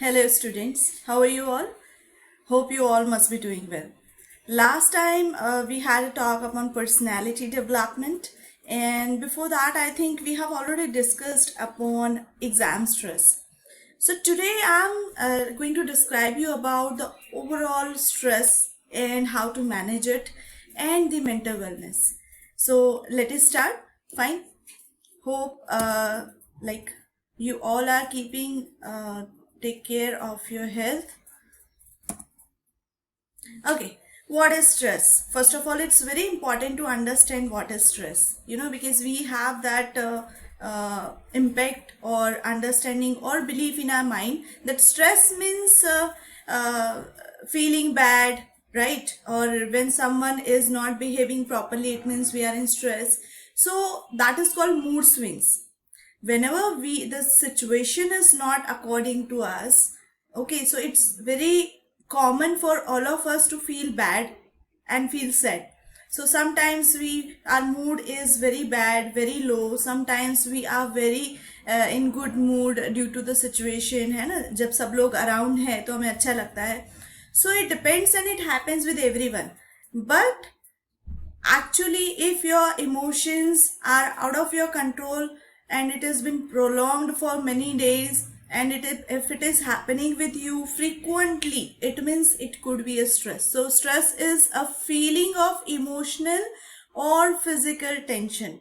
Hello, students. How are you all? Hope you all must be doing well. Last time we had a talk upon personality development, and before that, I think we have already discussed upon exam stress. So today, I'm going to describe you about the overall stress and how to manage it, and the mental wellness. So let us start. Fine. Hope like you all are keeping take care of your health. Okay, what is stress? First of all, it's very important to understand what is stress, because we have that impact or understanding or belief in our mind that stress means feeling bad, right? Or when someone is not behaving properly, it means we are in stress. So that is called mood swings. Whenever the situation is not according to us, okay, so it's very common for all of us to feel bad and feel sad. So sometimes our mood is very bad, very low. Sometimes we are very in good mood due to the situation, है ना? जब सब लोग around है तो हमें अच्छा लगता है. So it depends and it happens with everyone. But actually, if your emotions are out of your control and it has been prolonged for many days, and if it is happening with you frequently, it means it could be a stress. So stress is a feeling of emotional और physical tension.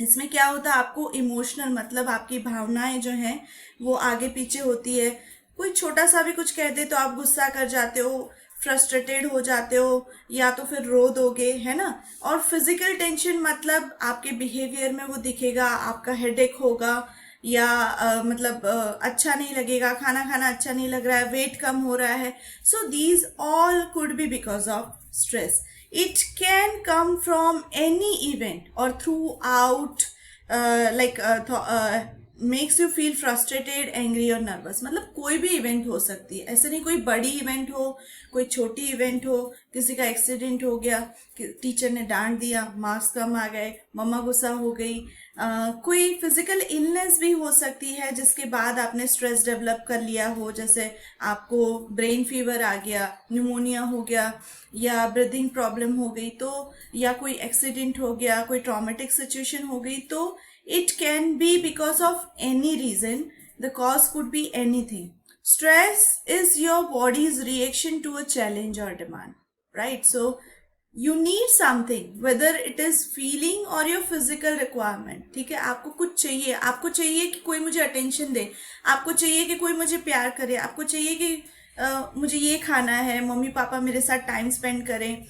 इसमें क्या होता है, आपको emotional मतलब आपकी भावनाएं जो हैं वो आगे पीछे होती है. कोई छोटा सा भी कुछ कह दे तो आप गुस्सा कर जाते हो, फ्रस्ट्रेटेड हो जाते हो, या तो फिर रो दोगे, है ना. और फिजिकल टेंशन मतलब आपके बिहेवियर में वो दिखेगा, आपका हेडेक होगा, या अच्छा नहीं लगेगा, खाना खाना अच्छा नहीं लग रहा है, वेट कम हो रहा है. So these all could be because of stress. It can come from any event or throughout makes you feel frustrated, angry or nervous. मतलब कोई भी इवेंट हो सकती है, ऐसा नहीं कोई बड़ी इवेंट हो, कोई छोटी इवेंट हो, किसी का एक्सीडेंट हो गया, टीचर ने डांट दिया, मार्क्स कम आ गए, मम्मा गुस्सा हो गई, कोई फिजिकल इलनेस भी हो सकती है जिसके बाद आपने स्ट्रेस डेवलप कर लिया हो, जैसे आपको ब्रेन फीवर आ गया, न्यूमोनिया हो गया, या ब्रीदिंग प्रॉब्लम हो गई, तो या कोई एक्सीडेंट हो गया, कोई ट्रॉमेटिक सिचुएशन हो गई, तो it can be because of any reason. The cause could be anything. Stress is your body's reaction to a challenge or demand, right? So you need something, whether it is feeling or your physical requirement. ठीक है, आपको कुछ चाहिए, आपको चाहिए कि कोई मुझे अटेंशन दे, आपको चाहिए कि कोई मुझे प्यार करे, आपको चाहिए कि मुझे ये खाना है, मम्मी पापा मेरे साथ टाइम स्पेंड करें,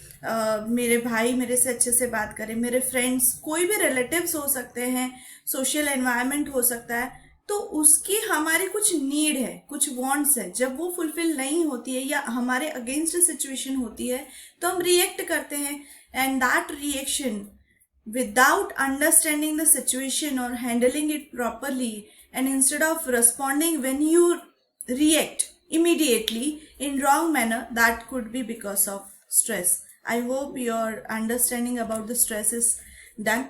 मेरे भाई मेरे से अच्छे से बात करें, मेरे फ्रेंड्स, कोई भी रिलेटिव्स हो सकते हैं, सोशल एनवायरनमेंट हो सकता है. तो उसकी हमारी कुछ नीड है, कुछ वांट्स है. जब वो फुलफिल नहीं होती है या हमारे अगेंस्ट सिचुएशन होती है तो हम रिएक्ट करते हैं. And that reaction, without understanding the situation or handling it properly, and instead of responding when you react immediately in wrong manner, that could be because of stress. I hope your understanding about the stress is done.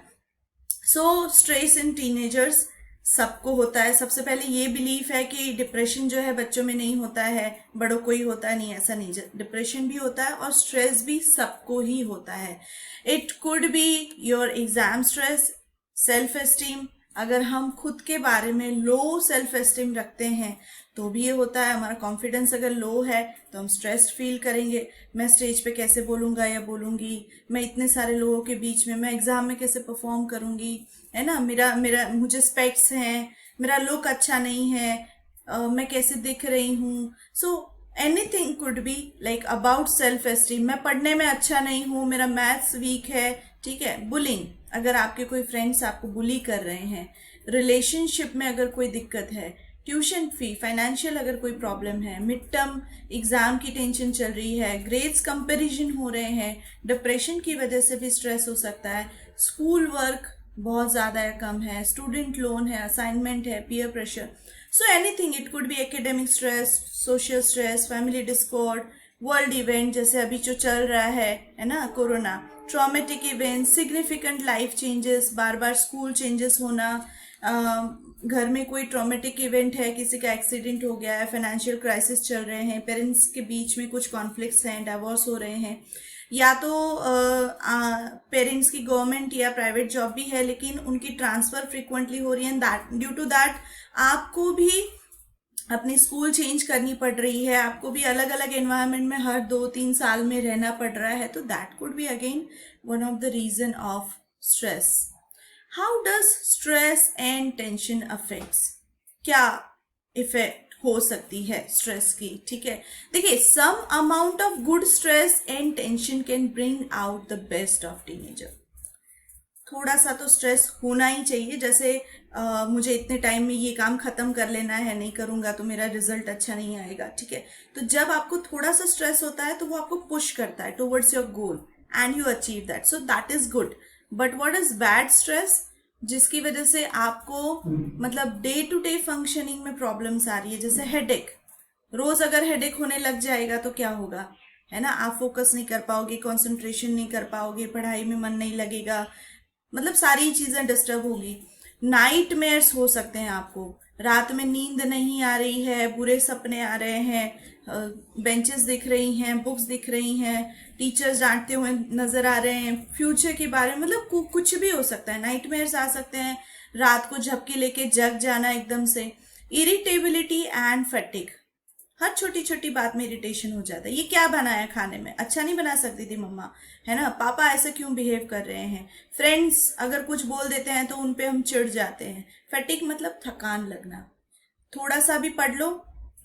So stress in teenagers सबको होता है. सबसे पहले ये belief है कि depression जो है बच्चों में नहीं होता है, बड़ों को ही होता है. नहीं, ऐसा नहीं. डिप्रेशन भी होता है और स्ट्रेस भी सबको ही होता है. It could be your exam stress, self esteem. अगर हम खुद के बारे में लो सेल्फ एस्टीम रखते हैं तो भी ये होता है. हमारा कॉन्फिडेंस अगर लो है तो हम स्ट्रेस्ड फील करेंगे. मैं स्टेज पे कैसे बोलूँगा या बोलूँगी, मैं इतने सारे लोगों के बीच में मैं एग्जाम में कैसे परफॉर्म करूँगी, है ना. मेरा मेरा मुझे स्पेक्ट्स हैं, मेरा लुक अच्छा नहीं है, मैं कैसे दिख रही हूँ. So anything could be like about self esteem. मैं पढ़ने में अच्छा नहीं हूँ, मेरा मैथ्स वीक है, ठीक है. बुलिंग, अगर आपके कोई फ्रेंड्स आपको बुली कर रहे हैं, रिलेशनशिप में अगर कोई दिक्कत है, ट्यूशन फी, फाइनेंशियल अगर कोई प्रॉब्लम है, मिड टर्म एग्जाम की टेंशन चल रही है, ग्रेड्स कंपैरिजन हो रहे हैं, डिप्रेशन की वजह से भी स्ट्रेस हो सकता है, स्कूल वर्क बहुत ज़्यादा है, कम है, स्टूडेंट लोन है, असाइनमेंट है, peer pressure. So anything, it could be academic stress, social stress, family discord, world event जैसे अभी जो चल रहा है ना, corona, traumatic event, significant life changes, बार बार स्कूल चेंजेस होना, घर में कोई ट्रॉमेटिक इवेंट है, किसी का एक्सीडेंट हो गया है, फाइनेंशियल क्राइसिस चल रहे हैं, पेरेंट्स के बीच में कुछ कॉन्फ्लिक्ट्स हैं, डाइवोर्स हो रहे हैं, या तो पेरेंट्स की गवर्नमेंट या प्राइवेट जॉब भी है लेकिन उनकी ट्रांसफ़र फ्रिक्वेंटली हो रही है, दैट ड्यू टू दैट आपको भी अपनी स्कूल चेंज करनी पड़ रही है, आपको भी अलग अलग एनवायरनमेंट में हर 2-3 साल में रहना पड़ रहा है, तो that could be again one of the reason of stress. How does stress and tension affects, क्या इफेक्ट हो सकती है स्ट्रेस की? ठीक है, देखिए, some amount of good stress and tension can bring out the best of teenager. थोड़ा सा तो स्ट्रेस होना ही चाहिए, जैसे मुझे इतने टाइम में ये काम खत्म कर लेना है, नहीं करूंगा तो मेरा रिजल्ट अच्छा नहीं आएगा. ठीक है, तो जब आपको थोड़ा सा स्ट्रेस होता है तो वो आपको पुश करता है towards your goal and you achieve that, so that is good. But what is bad stress, जिसकी वजह से आपको मतलब डे टू डे फंक्शनिंग में प्रॉब्लम्स आ रही है, जैसे हेडेक. रोज अगर हेडेक होने लग जाएगा तो क्या होगा, है ना, आप फोकस नहीं कर पाओगे, कंसंट्रेशन नहीं कर पाओगे, पढ़ाई में मन नहीं लगेगा, मतलब सारी चीजें डिस्टर्ब होगी. नाइटमेयर्स हो सकते हैं आपको, रात में नींद नहीं आ रही है, बुरे सपने आ रहे हैं, बेंचेस दिख रही हैं, बुक्स दिख रही हैं, टीचर्स डांटते हुए नजर आ रहे हैं, फ्यूचर के बारे में, मतलब कुछ भी हो सकता है. नाइटमेयर्स आ सकते हैं, रात को झपकी लेके जग जाना एकदम से, इरिटेबिलिटी एंड फैटिग. हर छोटी छोटी बात में इरिटेशन हो जाता है, ये क्या बनाया खाने में, अच्छा नहीं बना सकती थी मम्मा, है ना, पापा ऐसे क्यों बिहेव कर रहे हैं, फ्रेंड्स अगर कुछ बोल देते हैं तो उन पे हम चिढ़ जाते हैं. फैटिग मतलब थकान लगना. थोड़ा सा भी पढ़ लो,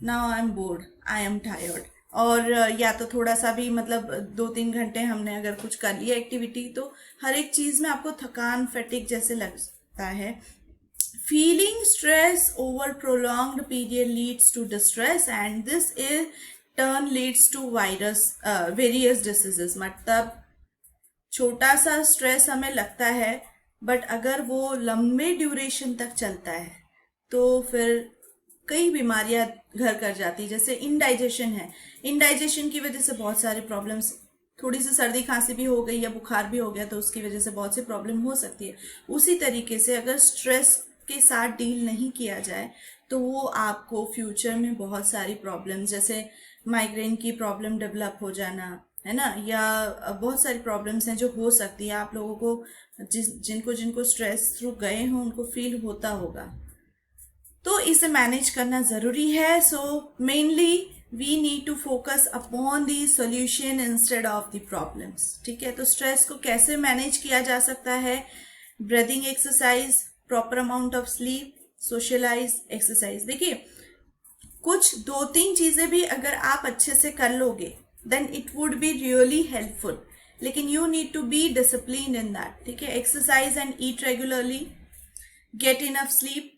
now I am bored, I am tired. और या तो थोड़ा सा भी मतलब 2-3 घंटे हमने अगर कुछ कर लिया एक्टिविटी, तो हर एक चीज में आपको थकान, फैटिग जैसे लगता है. Feeling stress over prolonged period leads to distress and this in turn leads to various diseases. मतलब छोटा सा स्ट्रेस हमें लगता है, बट अगर वो लंबे ड्यूरेशन तक चलता है तो फिर कई बीमारियां घर कर जाती है. जैसे इंडाइजेशन है, इंडाइजेशन की वजह से बहुत सारे प्रॉब्लम्स, थोड़ी सी सर्दी खांसी भी हो गई या बुखार भी हो गया तो उसकी वजह से बहुत सी प्रॉब्लम हो सकती है. उसी तरीके से अगर स्ट्रेस के साथ डील नहीं किया जाए तो वो आपको फ्यूचर में बहुत सारी प्रॉब्लम, जैसे माइग्रेन की प्रॉब्लम डेवलप हो जाना, है ना, या बहुत सारी प्रॉब्लम्स हैं जो हो सकती है. आप लोगों को जिनको जिनको स्ट्रेस थ्रू गए हो उनको फील होता होगा, तो इसे मैनेज करना ज़रूरी है. So mainly we need to focus upon the solution instead of the problems. ठीक है, तो स्ट्रेस को कैसे मैनेज किया जा सकता है? Breathing exercise, proper amount of sleep, socialise, exercise. देखिए, कुछ 2-3 चीजें भी अगर आप अच्छे से कर लोगे then it would be really helpful, लेकिन you need to be discipline in that. ठीक है, exercise and eat regularly, get enough sleep,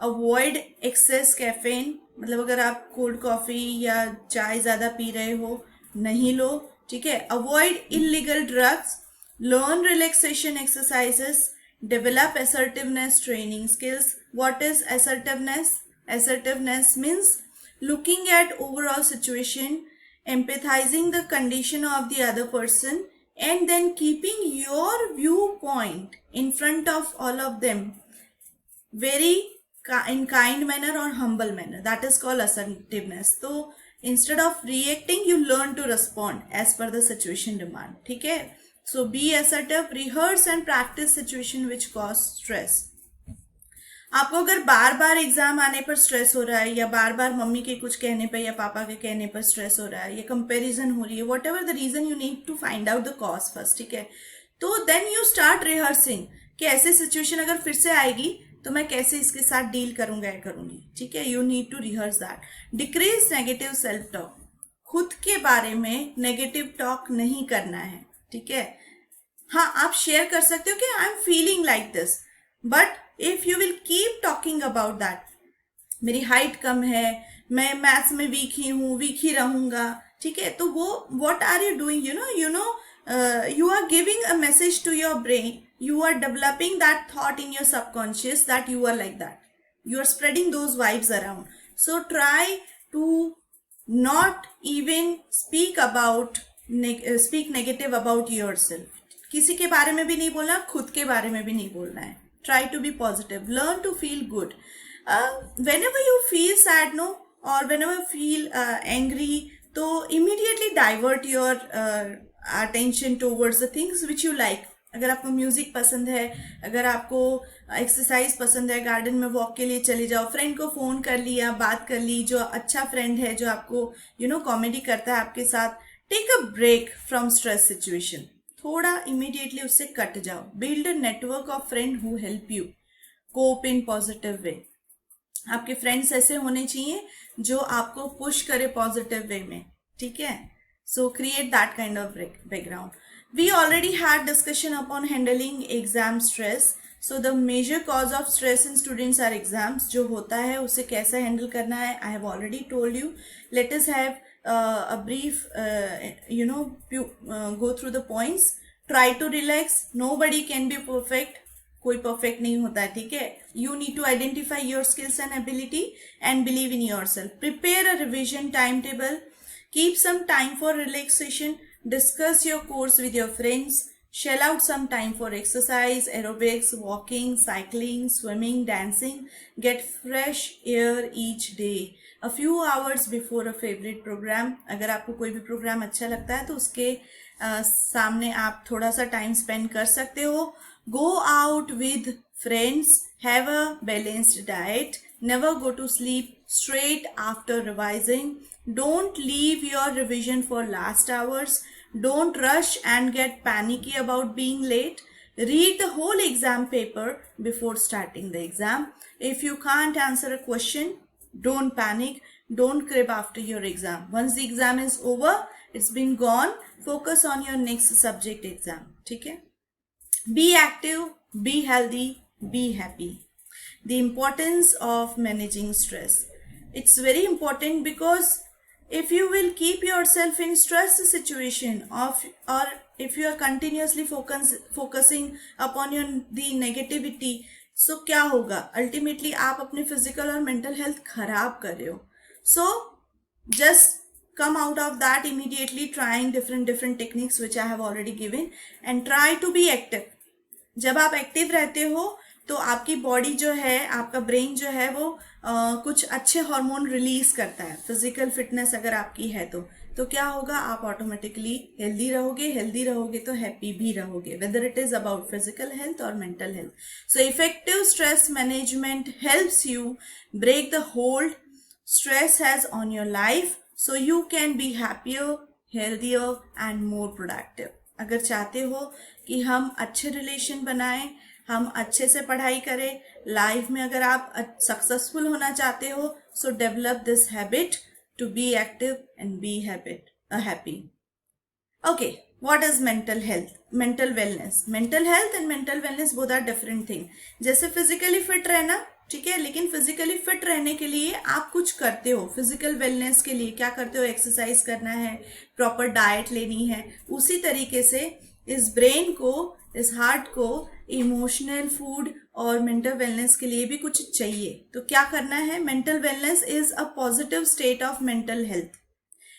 avoid excess caffeine, मतलब अगर आप कोल्ड कॉफी या चाय ज्यादा पी रहे हो नहीं लो. ठीक है, avoid illegal drugs, learn relaxation exercises, develop assertiveness training skills. What is assertiveness? Assertiveness means looking at overall situation, empathizing the condition of the other person, and then keeping your viewpoint in front of all of them very in kind manner or humble manner. That is called assertiveness. So instead of reacting, you learn to respond as per the situation demand. ठीक है, so be assertive, rehearse and practice situation which cause stress. आपको अगर बार बार exam आने पर stress हो रहा है, या बार बार मम्मी के कुछ कहने पर या पापा के कहने पर स्ट्रेस हो रहा है, या कंपैरिजन हो रही है, whatever the reason, you need to find out the cause first. ठीक है, तो देन यू स्टार्ट रिहर्सिंग कि ऐसी सिचुएशन अगर फिर से आएगी तो मैं कैसे इसके साथ डील करूंगा या करूंगी. ठीक है, you need to rehearse that. Decrease negative self talk, खुद के बारे में नेगेटिव टॉक नहीं करना है. ठीक है, हाँ, आप शेयर कर सकते हो कि I am feeling like this, but if you will keep talking about that, मेरी हाइट कम है, मैं मैथ्स में वीक ही रहूंगा. ठीक है, तो वो what are you doing, you know you are giving a message to your brain, you are developing that thought in your subconscious that you are like that, you are spreading those vibes around. So try to not even speak negative about yourself. किसी के बारे में भी नहीं बोलना, खुद के बारे में भी नहीं बोलना है. try to be positive, learn to feel good. Whenever you feel sad, no, or whenever you feel angry, तो immediately divert your attention towards the things which you like. अगर आपको म्यूजिक पसंद है, अगर आपको एक्सरसाइज पसंद है, गार्डन में वॉक के लिए चले जाओ, फ्रेंड को फोन कर लिया, बात कर ली, जो अच्छा फ्रेंड है जो आपको कॉमेडी करता है आपके साथ, take a break from stress situation, थोड़ा इमीडिएटली उससे कट जाओ. Build a network of friend who help you cope in positive way. आपके फ्रेंड्स ऐसे होने चाहिए जो आपको पुश करे पॉजिटिव वे में, ठीक है. So create that kind of background. We already had discussion upon handling exam stress. So the major cause of stress in students are exams. जो होता है उसे कैसे हैंडल करना है, I have already told you. Let us have a brief go through the points. Try to relax. Nobody can be perfect. कोई perfect नहीं होता है, ठीक है. You need to identify your skills and ability and believe in yourself. Prepare a revision timetable. Keep some time for relaxation. Discuss your course with your friends. Shell out some time for exercise, aerobics, walking, cycling, swimming, dancing. Get fresh air each day. A few hours before a favorite program. अगर आपको कोई भी programme अच्छा लगता है तो उसके सामने आप थोड़ा सा टाइम स्पेंड कर सकते हो. Go out with friends. Have a balanced diet. Never go to sleep straight after revising. Don't leave your revision for last hours. Don't rush and get panicky about being late. Read the whole exam paper before starting the exam. If you can't answer a question, don't panic. Don't crib after your exam. Once the exam is over, it's been gone. Focus on your next subject exam. ठीक है? Be active, be healthy, be happy. The importance of managing stress. It's very important because if you will keep yourself in stress situation or if you are continuously focusing upon the negativity, so क्या होगा, ultimately आप अपने physical और mental health खराब कर रहे हो. So just come out of that immediately, trying different techniques which I have already given, and try to be active. जब आप एक्टिव रहते हो तो आपकी बॉडी जो है, आपका ब्रेन जो है वो कुछ अच्छे हार्मोन रिलीज करता है. फिजिकल फिटनेस अगर आपकी है तो क्या होगा, आप ऑटोमेटिकली हेल्दी रहोगे तो हैप्पी भी रहोगे, whether it is about physical health और mental health. So effective stress management helps you break the hold stress has on your life so you can be happier, healthier and more productive. अगर चाहते हो कि हम अच्छे relation बनाएं, हम अच्छे से पढ़ाई करें लाइफ में, अगर आप सक्सेसफुल होना चाहते हो, so develop this habit to be active and be happy. Okay, what is mental health? Mental wellness. Mental health and mental wellness both are different thing. जैसे फिजिकली फिट रहना, ठीक है, लेकिन फिजिकली फिट रहने के लिए आप कुछ करते हो. फिजिकल वेलनेस के लिए क्या करते हो, एक्सरसाइज करना है, प्रॉपर डाइट लेनी है. उसी तरीके से इस ब्रेन को, इस हार्ट को इमोशनल, फूड और मेंटल वेलनेस के लिए भी कुछ चाहिए. तो क्या करना है, mental wellness is a positive state of mental health.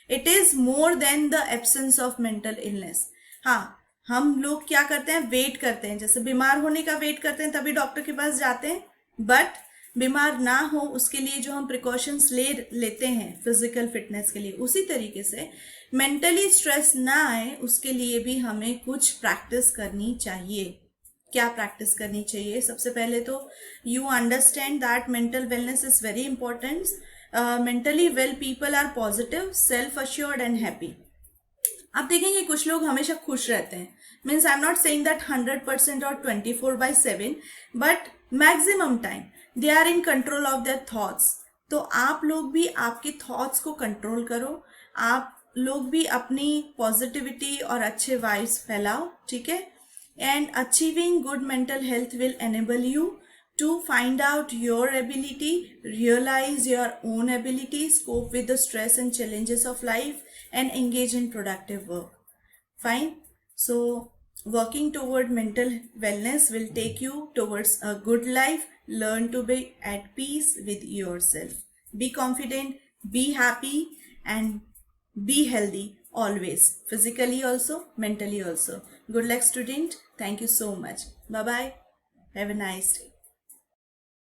It is more than the absence of mental illness. हाँ, हम लोग क्या करते हैं, वेट करते हैं, जैसे बीमार होने का वेट करते हैं तभी डॉक्टर के पास जाते हैं, बट बीमार ना हो उसके लिए जो हम प्रिकॉशंस लेते हैं फिजिकल फिटनेस के लिए, उसी तरीके से मेंटली स्ट्रेस ना आए उसके लिए भी हमें कुछ प्रैक्टिस करनी चाहिए. क्या प्रैक्टिस करनी चाहिए, सबसे पहले तो you understand that mental wellness is very important. Mentally well people are positive, self assured and happy. आप देखेंगे कुछ लोग हमेशा खुश रहते हैं. Means I am not saying that 100% और 24/7, but maximum time they are in control of their thoughts. तो आप लोग भी आपके थॉट्स को कंट्रोल करो, आप लोग भी अपनी पॉजिटिविटी और अच्छे वाइब्स फैलाओ, ठीक है. And achieving good mental health will enable you to find out your ability, realize your own abilities, cope with the stress and challenges of life, and engage in productive work. Fine. So working toward mental wellness will take you towards a good life. Learn to be at peace with yourself. Be confident, be happy, and be healthy always, physically also, mentally also. Good luck, student. Thank you so much. Bye bye. Have a nice day.